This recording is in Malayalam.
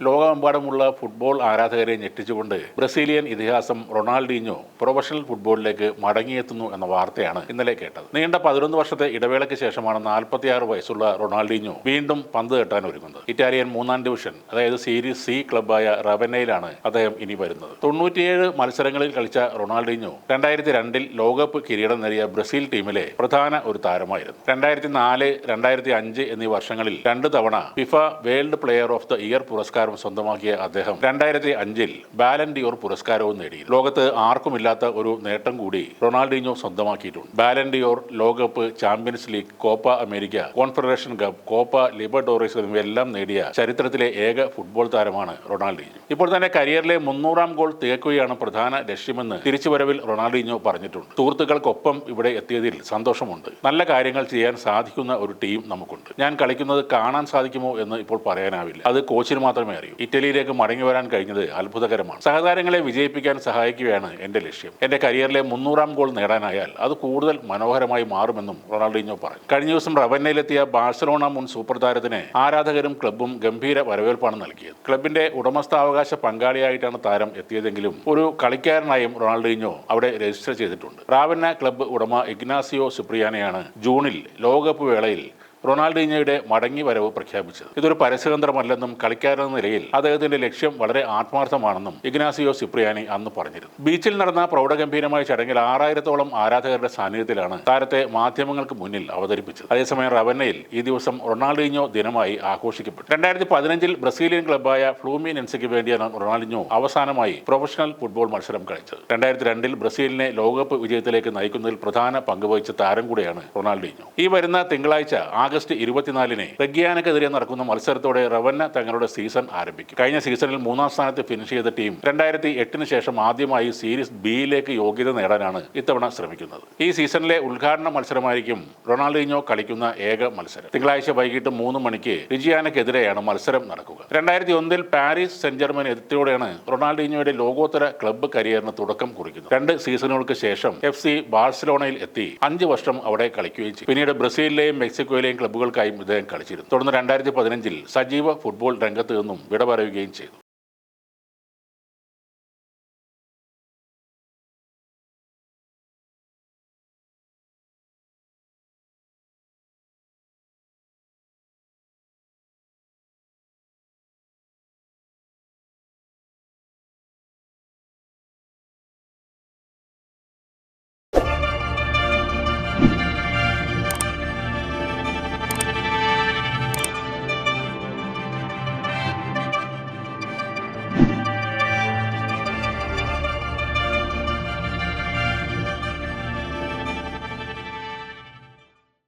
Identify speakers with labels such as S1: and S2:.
S1: ലോകമെമ്പാടുമുള്ള ഫുട്ബോൾ ആരാധകരെ ഞെട്ടിച്ചുകൊണ്ട് ബ്രസീലിയൻ ഇതിഹാസം റൊണാൾഡീഞ്ഞോ പ്രൊഫഷണൽ ഫുട്ബോളിലേക്ക് മടങ്ങിയെത്തുന്നു എന്ന വാർത്തയാണ് ഇന്നലെ കേട്ടത്. നീണ്ട 11 വർഷത്തെ ഇടവേളയ്ക്ക് ശേഷമാണ് 46 വയസ്സുള്ള റൊണാൾഡീഞ്ഞോ വീണ്ടും പന്ത് തട്ടാൻ ഒരുങ്ങുന്നത്. ഇറ്റാലിയൻ 3-ാം ഡിവിഷൻ അതായത് സീരീസ് സി ക്ലബ്ബായ റവന്നയിലാണ് അദ്ദേഹം ഇനി വരുന്നത്. 97 മത്സരങ്ങളിൽ കളിച്ച റൊണാൾഡീഞ്ഞോ 2002-ൽ ലോകകപ്പ് കിരീടം നേടിയ ബ്രസീൽ ടീമിലെ പ്രധാന ഒരു താരമായിരുന്നു. 2004, 2005 എന്നീ വർഷങ്ങളിൽ 2 തവണ FIFA world player of the year പുരസ്കാരം സ്വന്തമാക്കിയ അദ്ദേഹം 2005-ൽ ബാലൻ ഡിയോർ പുരസ്കാരവും നേടി. ലോകത്ത് ആർക്കുമില്ലാത്ത ഒരു നേട്ടം കൂടി റൊണാൾഡീഞ്ഞോ സ്വന്തമാക്കിയിട്ടുണ്ട്. ബാലൻ ഡിയോർ, ലോകകപ്പ്, champions league, Copa America, confederation cup, Copa Libertadores എന്നിവയെല്ലാം നേടിയ ചരിത്രത്തിലെ ഏക ഫുട്ബോൾ താരമാണ് റൊണാൾഡീഞ്ഞോ. ഇപ്പോൾ തന്നെ കരിയറിലെ 300-ാം ഗോൾ തികക്കുകയാണ് പ്രധാന ലക്ഷ്യമെന്ന് തിരിച്ചുവരവിൽ റൊണാൾഡീഞ്ഞോ പറഞ്ഞിട്ടുണ്ട്. സുഹൃത്തുക്കൾക്കൊപ്പം ഇവിടെ എത്തിയതിൽ സന്തോഷമുണ്ട്. നല്ല കാര്യങ്ങൾ ചെയ്യാൻ സാധിക്കുന്ന ഒരു ടീം നമുക്കുണ്ട്. ഞാൻ കളിക്കുന്നത് കാണാൻ സാധിക്കുമോ എന്ന് ഇപ്പോൾ പറയാനാവില്ല. അത് കോച്ചിന് മാത്രമേ അറിയൂ. ഇറ്റലിയിലേക്ക് മടങ്ങി വരാൻ കഴിഞ്ഞത് അത്ഭുതകരമാണ്. സഹതാരങ്ങളെ വിജയിപ്പിക്കാൻ സഹായിക്കുകയാണ് എന്റെ ലക്ഷ്യം. എന്റെ കരിയറിലെ 300-ാം ഗോൾ നേടാനായാൽ അത് കൂടുതൽ മനോഹരമായി മാറുമെന്നും റൊണാൾഡീഞ്ഞോ പറഞ്ഞു. കഴിഞ്ഞ ദിവസം റവന്നയിലെത്തിയ ബാഴ്സലോണ മുൻ സൂപ്പർ താരത്തിന് ആരാധകരും ക്ലബ്ബും ഗംഭീര വരവേൽപ്പാണ് നൽകിയത്. ക്ലബിന്റെ ഉടമസ്ഥാവകാശ പങ്കാളിയായിട്ടാണ് താരം എത്തിയതെങ്കിലും ഒരു കളിക്കാരനായും റൊണാൾഡീഞ്ഞോ അവിടെ രജിസ്റ്റർ ചെയ്തിട്ടുണ്ട്. റാവന്ന ക്ലബ്ബ് ഉടമ ഇഗ്നാസിയോ സിപ്രിയാനെയാണ് ജൂണിൽ ലോകകപ്പ് വേളയിൽ റൊണാൾഡീഞ്ഞോയുടെ മടങ്ങി വരവ് പ്രഖ്യാപിച്ചത്. ഇതൊരു പരസ്യതന്ത്രമല്ലെന്നും കളിക്കാരെന്ന നിലയിൽ അദ്ദേഹത്തിന്റെ ലക്ഷ്യം വളരെ ആത്മാർത്ഥമാണെന്നും ഇഗ്നാസിയോ സിപ്രിയാനി അന്ന് പറഞ്ഞിരുന്നു. ബീച്ചിൽ നടന്ന പ്രൗഢഗംഭീരമായ ചടങ്ങിൽ 6000-ഓളം ആരാധകരുടെ സാന്നിധ്യത്തിലാണ് താരത്തെ മാധ്യമങ്ങൾക്ക് മുന്നിൽ അവതരിപ്പിച്ചത്. അതേസമയം റവന്നയിൽ ഈ ദിവസം റൊണാൾഡീഞ്ഞോ ദിനമായി ആഘോഷിക്കപ്പെട്ടു. 2015-ൽ ബ്രസീലിയൻ ക്ലബ്ബായ ഫ്ലൂമിനെൻസയ്ക്ക് വേണ്ടിയാണ് റൊണാൾഡീഞ്ഞോ അവസാനമായി പ്രൊഫഷണൽ ഫുട്ബോൾ മത്സരം കളിച്ചത്. 2002-ൽ ബ്രസീലിനെ ലോകകപ്പ് വിജയത്തിലേക്ക് നയിക്കുന്നതിൽ പ്രധാന പങ്കുവഹിച്ച താരം കൂടെയാണ് റൊണാൾഡീഞ്ഞോ. ഈ വരുന്ന തിങ്കളാഴ്ച ആഗസ്റ്റ് 24-ന് റെഗ്യാനക്കെതിരെ നടക്കുന്ന മത്സരത്തോടെ റവന്ന തങ്ങളുടെ സീസൺ ആരംഭിക്കും. കഴിഞ്ഞ സീസണിൽ 3-ാം സ്ഥാനത്ത് ഫിനിഷ് ചെയ്ത ടീം 2008-ന് ശേഷം ആദ്യമായി സീരീസ് ബിയിലേക്ക് യോഗ്യത നേടാനാണ് ഇത്തവണ ശ്രമിക്കുന്നത്. ഈ സീസണിലെ ഉദ്ഘാടന മത്സരമായിരിക്കും റൊണാൾഡീഞ്ഞോ കളിക്കുന്ന ഏക മത്സരം. തിങ്കളാഴ്ച വൈകിട്ട് 3 മണിക്ക് റെഗ്യാനക്കെതിരെയാണ് മത്സരം നടക്കുക. 2001-ൽ പാരീസ് സെന്റ് ജർമ്മൻ എത്തിയോടെയാണ് റൊണാൾഡീഞ്ഞോയുടെ ലോകോത്തര ക്ലബ്ബ് കരിയറിന് തുടക്കം കുറിക്കുന്നത്. 2 സീസണുകൾക്ക് ശേഷം FC ബാഴ്സലോണയിൽ എത്തി 5 വർഷം അവിടെ കളിക്കുകയും ചെയ്തു. പിന്നീട് ബ്രസീലിലെയും മെക്സിക്കോയിലെയും ക്ലബ്ബുകൾക്കായും ഇദ്ദേഹം കളിച്ചിരുന്നു. തുടർന്ന് 2015-ൽ സജീവ ഫുട്ബോൾ രംഗത്ത് നിന്നും വിട പറയുകയും ചെയ്തു.